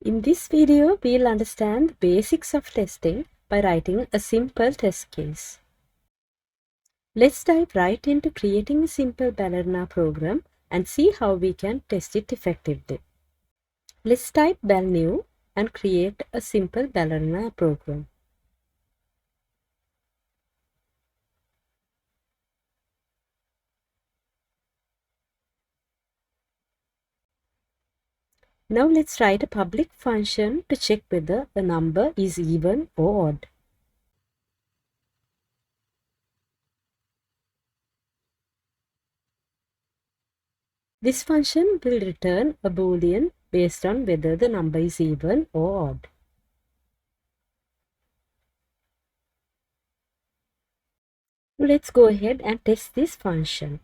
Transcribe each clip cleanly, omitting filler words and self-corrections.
In this video, we'll understand the basics of testing by writing a simple test case. Let's dive right into creating a simple Ballerina program and see how we can test it effectively. Let's type bal new and create a simple Ballerina program. Now let's write a public function to check whether a number is even or odd. This function will return a boolean based on whether the number is even or odd. Let's go ahead and test this function.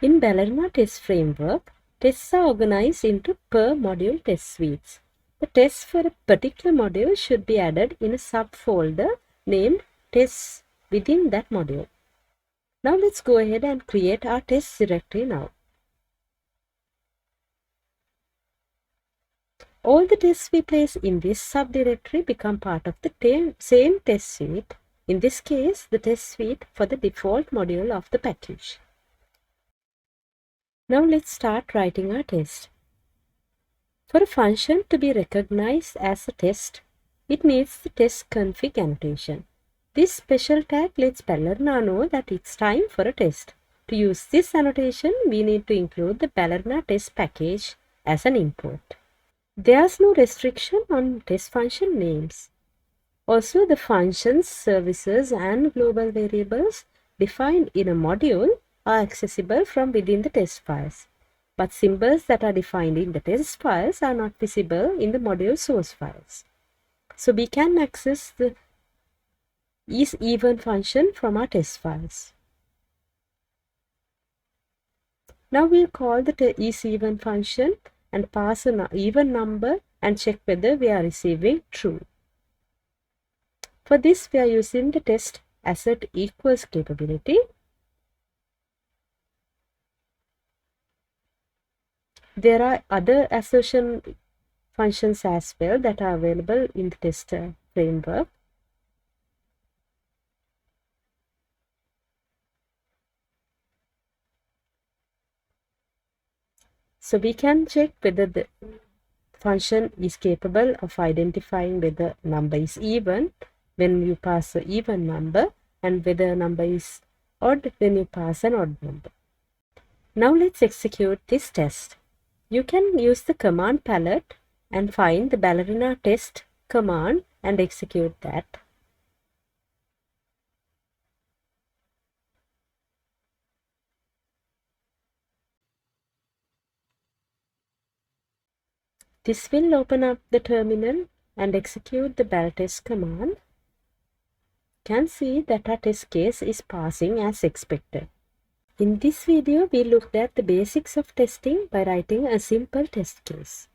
In Ballerina test framework, tests are organized into per module test suites. The tests for a particular module should be added in a subfolder named tests within that module. Now let's go ahead and create our test directory now. All the tests we place in this subdirectory become part of the same test suite. In this case, the test suite for the default module of the package. Now let's start writing our test. For a function to be recognized as a test, it needs the test config annotation. This special tag lets Ballerina know that it's time for a test. To use this annotation, we need to include the Ballerina test package as an import. There's no restriction on test function names. Also, the functions, services, and global variables defined in a module are accessible from within the test files. But symbols that are defined in the test files are not visible in the module source files. So we can access the isEven function from our test files. Now we'll call the isEven function and pass an even number and check whether we are receiving true. For this, we are using the test assert equals capability. There are other assertion functions as well that are available in the test framework. So we can check whether the function is capable of identifying whether a number is even when you pass an even number and whether a number is odd when you pass an odd number. Now let's execute this test. You can use the command palette and find the Ballerina test command and execute that. This will open up the terminal and execute the baltest command. You can see that our test case is passing as expected. In this video, we looked at the basics of testing by writing a simple test case.